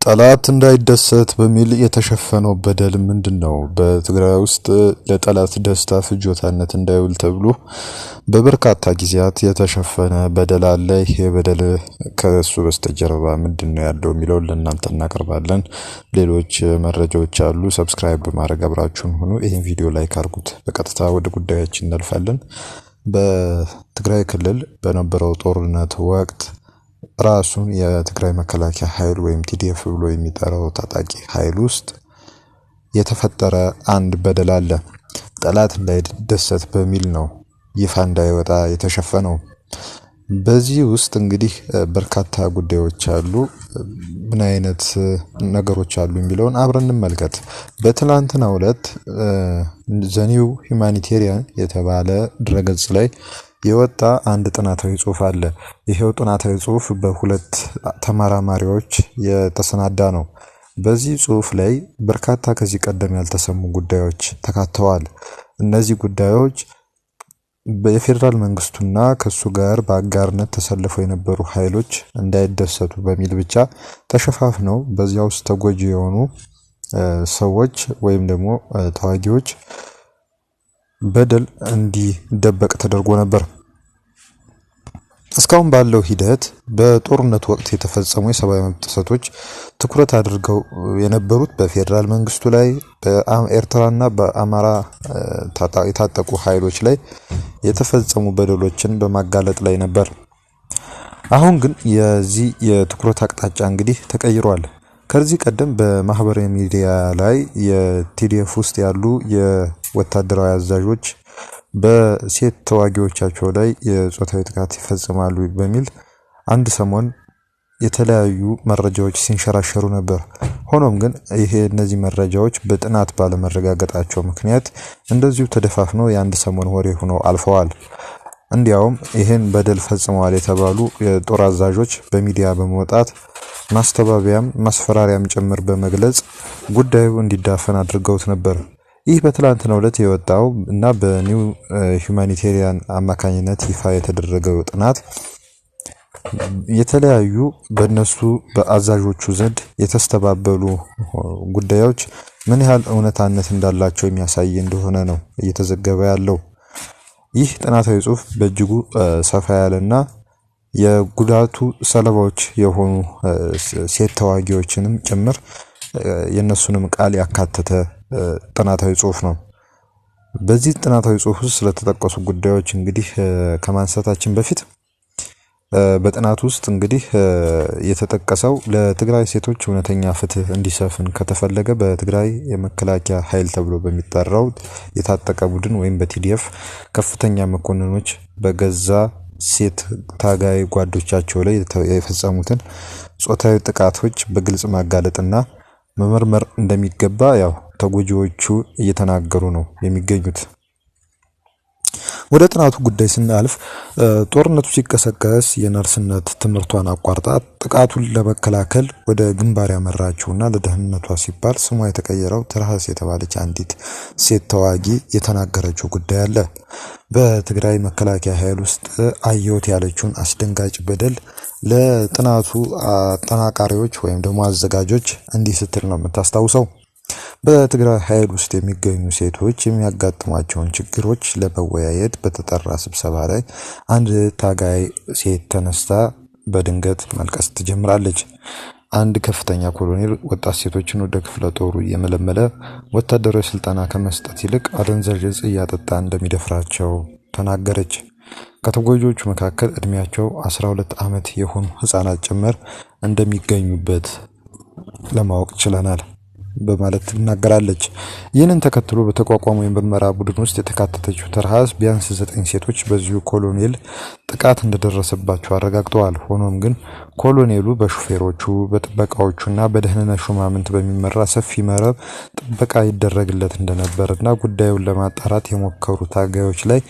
ጠላት እንዳይደሰት በሚል የተሸፈነው በደል ምንድነው? በትግራይ ውስጥ ለጠላት ደስታ ፍጆታነት እንዳይውል ተብሎ በበርካታ ጊዜያት የተሸፈነ በደል አለ። ይሄ በደል ከሱ በስተጀርባ ምንድነው ያለው የሚለውን ለእናንተ እናቀርባለን። ሌሎች መረጃዎች አሉ። ሰብስክራይብ በማድረግ አብራችሁን ሁኑ። ይህን ቪዲዮ ላይክ አድርጉት። በቀጥታ ወደ ጉዳያችን እናልፋለን። በትግራይ ክልል በነበረው ጦርነት ወቅት ራሱን የትግራይ መከላከያ ኃይል ወይም ቲዲኤፍ ብሎ የሚጠራው ታጣቂ ኃይል ውስጥ የተፈጠረ አንድ በደል አለ። ጠላት እንዳይደሰት በሚል ነው ይፋ እንዳይወጣ የተሸፈነው። በዚህ ውስጥ እንግዲህ በርካታ ጉዳዮች አሉ። ምን አይነት ነገሮች አሉ የሚለውን አብረን እንመልከት። በትላንትናው ዕለት ዘኒው ሂውማኒቴሪያን የተባለ ድረገጽ ላይ የወጣ አንድ ጥናታዊ ጽሑፍ አለ። ይሄው ጥናታዊ ጽሑፍ በሁለት ተመራማሪዎች የተሰናዳ ነው። በዚህ ጽሑፍ ላይ በርካታ ከዚህ ቀደም ያልተሰሙ ጉዳዮች ተካተዋል። እነዚህ ጉዳዮች በፌደራል መንግስቱና ከሱ ጋር በአጋርነት ተሰልፈው የነበሩ ኃይሎች እንዳይደሰቱ በሚል ብቻ ተሸፋፍነው በዚያ ውስጥ ተጎጂ የሆኑ ሰዎች ወይም ደግሞ ተዋጊዎች በደል እንዲደበቅ ተደርጎ ነበር። እስካሁን ባለው ሂደት በጦርነት ወቅት የተፈጸሙ የሰብአዊ መብት ጥሰቶች ትኩረት አድርገው የነበሩት በፌደራል መንግስቱ ላይ፣ በኤርትራና በአማራ የታጠቁ ኃይሎች ላይ የተፈጸሙ በደሎችን በማጋለጥ ላይ ነበር። አሁን ግን የዚህ የትኩረት አቅጣጫ እንግዲህ ተቀይሯል። ከዚህ ቀደም በማህበራዊ ሚዲያ ላይ የቲዲኤፍ ውስጥ ያሉ የወታደራዊ አዛዦች በሴት ተዋጊዎቻቸው ላይ የጾታዊ ጥቃት ይፈጽማሉ በሚል አንድ ሰሞን የተለያዩ መረጃዎች ሲንሸራሸሩ ነበር። ሆኖም ግን እነዚህ መረጃዎች በጥናት ባለመረጋገጣቸው ምክንያት እንደዚሁ ተደፋፍነው የአንድ ሰሞን ወሬ ሆነው አልፈዋል። እንዲያውም ይህን በደል ፈጽመዋል የተባሉ የጦር አዛዦች በሚዲያ በመውጣት ማስተባበያም ማስፈራሪያም ጭምር በመግለጽ ጉዳዩ እንዲዳፈን አድርገውት ነበር። ይህ በትላንትናው ዕለት የወጣው እና በኒው ሂውማኒቴሪያን አማካኝነት ይፋ የተደረገው ጥናት የተለያዩ በእነሱ በአዛዦቹ ዘንድ የተስተባበሉ ጉዳዮች ምን ያህል እውነታነት እንዳላቸው የሚያሳይ እንደሆነ ነው እየተዘገበ ያለው። ይህ ጥናታዊ ጽሑፍ በእጅጉ ሰፋ ያለና የጉዳቱ ሰለባዎች የሆኑ ሴት ተዋጊዎችንም ጭምር የነሱንም ቃል ያካተተ ጥናታዊ ጽሑፍ ነው። በዚህ ጥናታዊ ጽሑፍ ውስጥ ስለተጠቀሱ ጉዳዮች እንግዲህ ከማንሳታችን በፊት በጥናቱ ውስጥ እንግዲህ የተጠቀሰው ለትግራይ ሴቶች እውነተኛ ፍትህ እንዲሰፍን ከተፈለገ በትግራይ የመከላከያ ኃይል ተብሎ በሚጠራው የታጠቀ ቡድን ወይም በቲዲኤፍ ከፍተኛ መኮንኖች በገዛ ሴት ታጋይ ጓዶቻቸው ላይ የፈጸሙትን ጾታዊ ጥቃቶች በግልጽ ማጋለጥና መመርመር እንደሚገባ ያው ተጎጂዎቹ እየተናገሩ ነው የሚገኙት። ወደ ጥናቱ ጉዳይ ስናልፍ ጦርነቱ ሲቀሰቀስ የነርስነት ትምህርቷን አቋርጣ ጥቃቱን ለመከላከል ወደ ግንባር ያመራችውና ለደህንነቷ ሲባል ስሟ የተቀየረው ትርሃስ የተባለች አንዲት ሴት ተዋጊ የተናገረችው ጉዳይ አለ። በትግራይ መከላከያ ኃይል ውስጥ አየሁት ያለችውን አስደንጋጭ በደል ለጥናቱ አጠናቃሪዎች ወይም ደግሞ አዘጋጆች እንዲህ ስትል ነው የምታስታውሰው። በትግራይ ኃይል ውስጥ የሚገኙ ሴቶች የሚያጋጥሟቸውን ችግሮች ለመወያየት በተጠራ ስብሰባ ላይ አንድ ታጋይ ሴት ተነስታ በድንገት ማልቀስ ትጀምራለች። አንድ ከፍተኛ ኮሎኔል ወጣት ሴቶችን ወደ ክፍለ ጦሩ እየመለመለ ወታደራዊ ስልጠና ከመስጠት ይልቅ አደንዛዥ እጽ እያጠጣ እንደሚደፍራቸው ተናገረች። ከተጎጂዎቹ መካከል እድሜያቸው 12 ዓመት የሆኑ ህፃናት ጭምር እንደሚገኙበት ለማወቅ ችለናል በማለት ትናገራለች። ይህንን ተከትሎ በተቋቋመው የምርመራ ቡድን ውስጥ የተካተተችው ትርሃስ ቢያንስ 9 ሴቶች በዚሁ ኮሎኔል ጥቃት እንደደረሰባቸው አረጋግጠዋል። ሆኖም ግን ኮሎኔሉ በሹፌሮቹ በጥበቃዎቹና በደህንነት ሹማምንት በሚመራ ሰፊ መረብ ጥበቃ ይደረግለት እንደነበርና ጉዳዩን ለማጣራት የሞከሩ ታጋዮች ላይ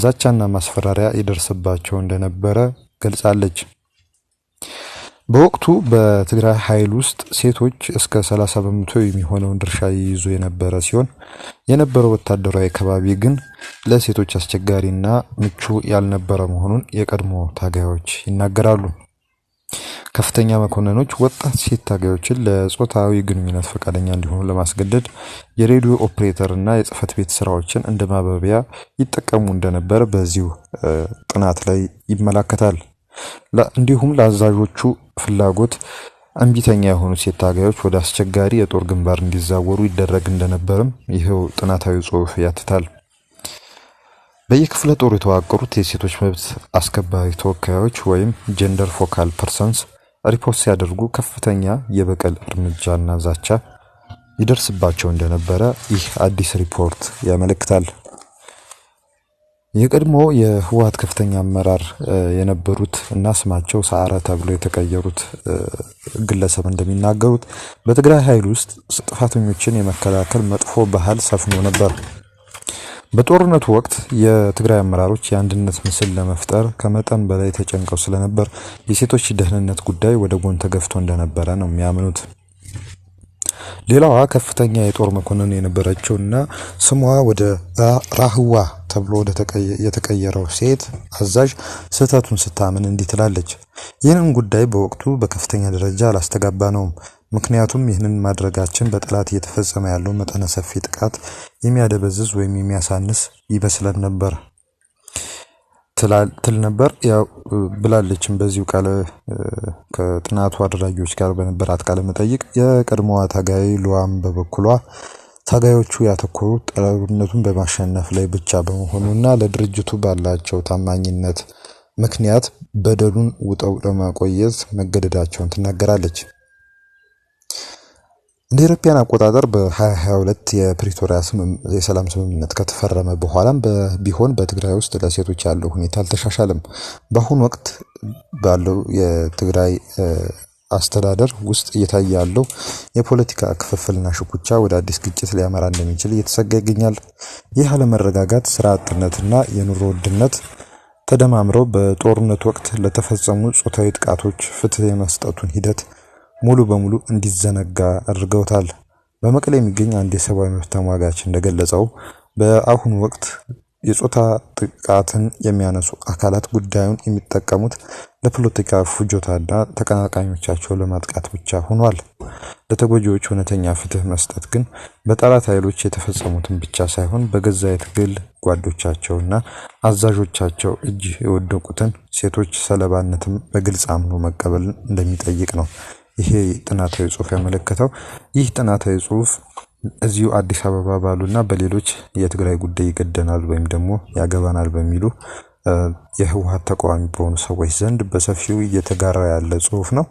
ዛቻና ማስፈራሪያ ይደርስባቸው እንደነበረ ገልጻለች። በወቅቱ በትግራይ ኃይል ውስጥ ሴቶች እስከ 30 በመቶ የሚሆነውን ድርሻ ይይዙ የነበረ ሲሆን የነበረው ወታደራዊ አካባቢ ግን ለሴቶች አስቸጋሪና ምቹ ያልነበረ መሆኑን የቀድሞ ታጋዮች ይናገራሉ። ከፍተኛ መኮንኖች ወጣት ሴት ታጋዮችን ለጾታዊ ግንኙነት ፈቃደኛ እንዲሆኑ ለማስገደድ የሬዲዮ ኦፕሬተር እና የጽህፈት ቤት ስራዎችን እንደ ማባቢያ ይጠቀሙ እንደነበር በዚሁ ጥናት ላይ ይመለከታል። እንዲሁም ለአዛዦቹ ፍላጎት እምቢተኛ የሆኑ ሴት ታጋዮች ወደ አስቸጋሪ የጦር ግንባር እንዲዛወሩ ይደረግ እንደነበርም ይሄው ጥናታዊ ጽሑፍ ያትታል። በየክፍለ ጦሩ የተዋቀሩት የሴቶች መብት አስከባሪ ተወካዮች ወይም ጀንደር ፎካል ፐርሰንስ ሪፖርት ሲያደርጉ ከፍተኛ የበቀል እርምጃና ዛቻ ይደርስባቸው እንደነበረ ይህ አዲስ ሪፖርት ያመለክታል። የቀድሞ የህወሓት ከፍተኛ አመራር የነበሩት እና ስማቸው ሰዓረ ተብሎ የተቀየሩት ግለሰብ እንደሚናገሩት በትግራይ ኃይል ውስጥ ጥፋተኞችን የመከላከል መጥፎ ባህል ሰፍኖ ነበር። በጦርነቱ ወቅት የትግራይ አመራሮች የአንድነት ምስል ለመፍጠር ከመጠን በላይ ተጨንቀው ስለነበር የሴቶች ደህንነት ጉዳይ ወደ ጎን ተገፍቶ እንደነበረ ነው የሚያምኑት። ሌላዋ ከፍተኛ የጦር መኮንን የነበረችውና ስሟ ወደ ራህዋ ተብሎ ወደ የተቀየረው ሴት አዛዥ ስህተቱን ስታምን እንዲህ ትላለች። ይህንን ጉዳይ በወቅቱ በከፍተኛ ደረጃ አላስተጋባነውም። ምክንያቱም ይህንን ማድረጋችን በጠላት እየተፈጸመ ያለው መጠነ ሰፊ ጥቃት የሚያደበዝዝ ወይም የሚያሳንስ ይመስለን ነበር ትል ነበር ያው ብላለችም። በዚሁ ቃል ከጥናቱ አድራጊዎች ጋር በነበራት ቃለ መጠይቅ የቀድሞዋ ታጋይ ሉዋም በበኩሏ ታጋዮቹ ያተኮሩት ጦርነቱን በማሸነፍ ላይ ብቻ በመሆኑና ለድርጅቱ ባላቸው ታማኝነት ምክንያት በደሉን ውጠው ለማቆየት መገደዳቸውን ትናገራለች። እንደ ኢትዮጵያን አቆጣጠር በ2022 የፕሪቶሪያ የሰላም ስምምነት ከተፈረመ በኋላም ቢሆን በትግራይ ውስጥ ለሴቶች ያለው ሁኔታ አልተሻሻለም። በአሁኑ ወቅት ባለው የትግራይ አስተዳደር ውስጥ እየታየ ያለው የፖለቲካ ክፍፍልና ሽኩቻ ወደ አዲስ ግጭት ሊያመራ እንደሚችል እየተሰጋ ይገኛል። ይህ አለመረጋጋት፣ ስራ አጥነትና የኑሮ ውድነት ተደማምረው በጦርነት ወቅት ለተፈጸሙ ጾታዊ ጥቃቶች ፍትህ የመስጠቱን ሂደት ሙሉ በሙሉ እንዲዘነጋ አድርገውታል። በመቀሌ የሚገኝ አንድ የሰብአዊ መብት ተሟጋች እንደገለጸው በአሁኑ ወቅት የጾታ ጥቃትን የሚያነሱ አካላት ጉዳዩን የሚጠቀሙት ለፖለቲካ ፍጆታና ተቀናቃኞቻቸው ለማጥቃት ብቻ ሆኗል። ለተጎጂዎች እውነተኛ ፍትህ መስጠት ግን በጠላት ኃይሎች የተፈጸሙትን ብቻ ሳይሆን በገዛ የትግል ጓዶቻቸውና አዛዦቻቸው እጅ የወደቁትን ሴቶች ሰለባነትም በግልጽ አምኖ መቀበል እንደሚጠይቅ ነው ይሄ ጥናታዊ ጽሑፍ ያመለከተው። ይህ ጥናታዊ ጽሑፍ እዚሁ አዲስ አበባ ባሉና በሌሎች የትግራይ ጉዳይ ይገደናል ወይም ደግሞ ያገባናል በሚሉ የህወሓት ተቃዋሚ በሆኑ ሰዎች ዘንድ በሰፊው እየተጋራ ያለ ጽሑፍ ነው።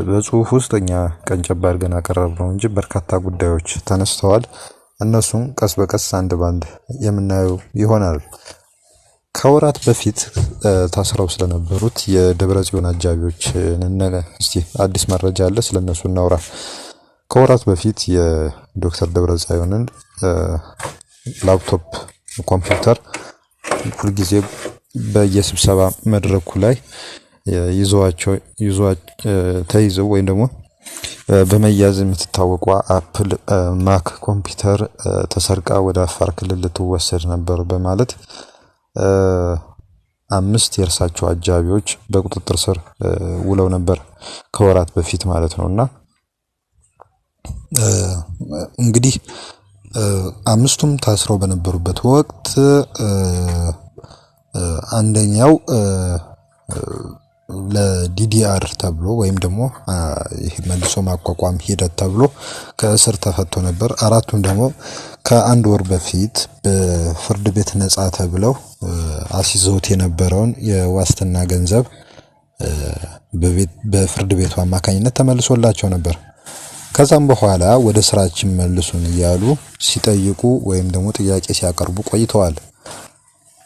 በጽሑፍ ውስጥ እኛ ቀንጨብ አድርገን አቀረብነው እንጂ በርካታ ጉዳዮች ተነስተዋል። እነሱም ቀስ በቀስ አንድ ባንድ የምናየው ይሆናል። ከወራት በፊት ታስረው ስለነበሩት የደብረ ጽዮን አጃቢዎች እስቲ አዲስ መረጃ አለ፣ ስለነሱ እናውራ። ከወራት በፊት የዶክተር ደብረጽዮንን ላፕቶፕ ኮምፒውተር ሁልጊዜ በየስብሰባ መድረኩ ላይ ተይዘው ወይም ደግሞ በመያዝ የምትታወቋ አፕል ማክ ኮምፒውተር ተሰርቃ ወደ አፋር ክልል ልትወሰድ ነበር በማለት 5 የእርሳቸው አጃቢዎች በቁጥጥር ስር ውለው ነበር ከወራት በፊት ማለት ነውና እንግዲህ 5ቱም ታስረው በነበሩበት ወቅት አንደኛው ለዲዲአር ተብሎ ወይም ደግሞ ይሄ መልሶ ማቋቋም ሂደት ተብሎ ከእስር ተፈቶ ነበር። 4ቱም ደግሞ ከአንድ ወር በፊት በፍርድ ቤት ነጻ ተብለው አስይዘውት የነበረውን የዋስትና ገንዘብ በፍርድ ቤቱ አማካኝነት ተመልሶላቸው ነበር። ከዛም በኋላ ወደ ስራችን መልሱን እያሉ ሲጠይቁ ወይም ደግሞ ጥያቄ ሲያቀርቡ ቆይተዋል።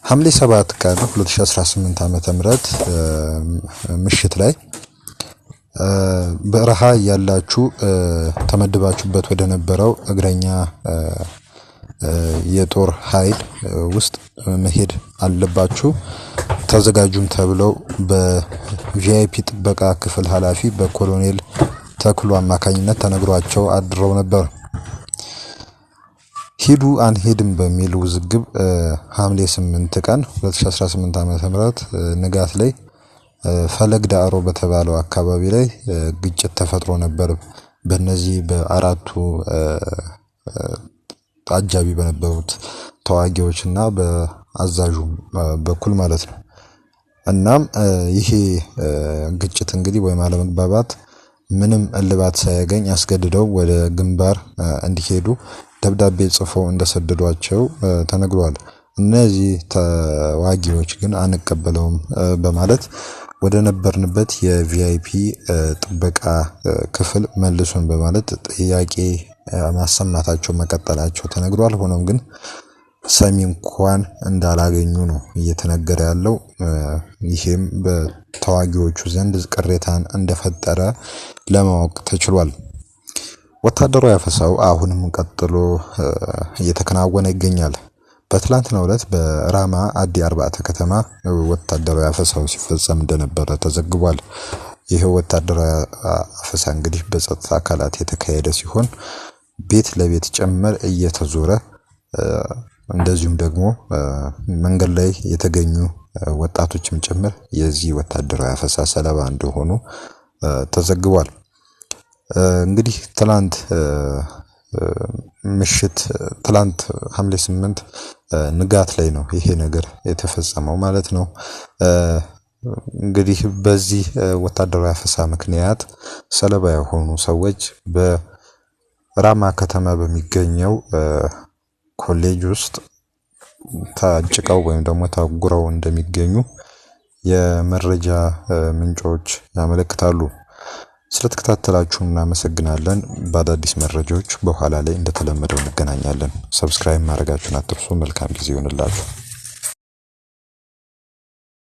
ሐምሌ 7 ቀን 2018 ዓ.ም ምሽት ላይ በረሃ ያላችሁ ተመድባችሁበት ወደ ነበረው እግረኛ የጦር ኃይል ውስጥ መሄድ አለባችሁ ተዘጋጁም ተብለው በቪአይፒ ጥበቃ ክፍል ኃላፊ በኮሎኔል ተክሉ አማካኝነት ተነግሯቸው አድረው ነበር። ሂዱ አንሄድም በሚል ውዝግብ ሐምሌ 8 ቀን 2018 ዓ.ም ንጋት ላይ ፈለግ ዳዕሮ በተባለው አካባቢ ላይ ግጭት ተፈጥሮ ነበር። በእነዚህ በአራቱ አጃቢ በነበሩት ተዋጊዎችና በአዛዡ በኩል ማለት ነው። እናም ይሄ ግጭት እንግዲህ ወይም አለመግባባት ምንም እልባት ሳያገኝ አስገድደው ወደ ግንባር እንዲሄዱ ደብዳቤ ጽፈው እንደሰደዷቸው ተነግሯል። እነዚህ ተዋጊዎች ግን አንቀበለውም በማለት ወደ ነበርንበት የቪአይፒ ጥበቃ ክፍል መልሱን በማለት ጥያቄ ማሰማታቸው መቀጠላቸው ተነግሯል። ሆኖም ግን ሰሚ እንኳን እንዳላገኙ ነው እየተነገረ ያለው። ይሄም በተዋጊዎቹ ዘንድ ቅሬታን እንደፈጠረ ለማወቅ ተችሏል። ወታደራዊ አፈሳው አሁንም ቀጥሎ እየተከናወነ ይገኛል። በትላንትናው ዕለት በራማ አዲ አርባዕተ ከተማ ወታደራዊ አፈሳው ሲፈጸም እንደነበረ ተዘግቧል። ይሄ ወታደራዊ አፈሳ እንግዲህ በጸጥታ አካላት የተካሄደ ሲሆን ቤት ለቤት ጭምር እየተዞረ እንደዚሁም ደግሞ መንገድ ላይ የተገኙ ወጣቶችም ጭምር የዚህ ወታደራዊ አፈሳ ሰለባ እንደሆኑ ተዘግቧል። እንግዲህ ትላንት ሐምሌ 8 ንጋት ላይ ነው ይሄ ነገር የተፈጸመው ማለት ነው። እንግዲህ በዚህ ወታደራዊ አፈሳ ምክንያት ሰለባ የሆኑ ሰዎች በራማ ከተማ በሚገኘው ኮሌጅ ውስጥ ታጭቀው ወይም ደግሞ ታጉረው እንደሚገኙ የመረጃ ምንጮች ያመለክታሉ። ስለተከታተላችሁ እናመሰግናለን። በአዳዲስ መረጃዎች በኋላ ላይ እንደተለመደው እንገናኛለን። ሰብስክራይብ ማድረጋችሁን አትርሱ። መልካም ጊዜ ይሁንላችሁ።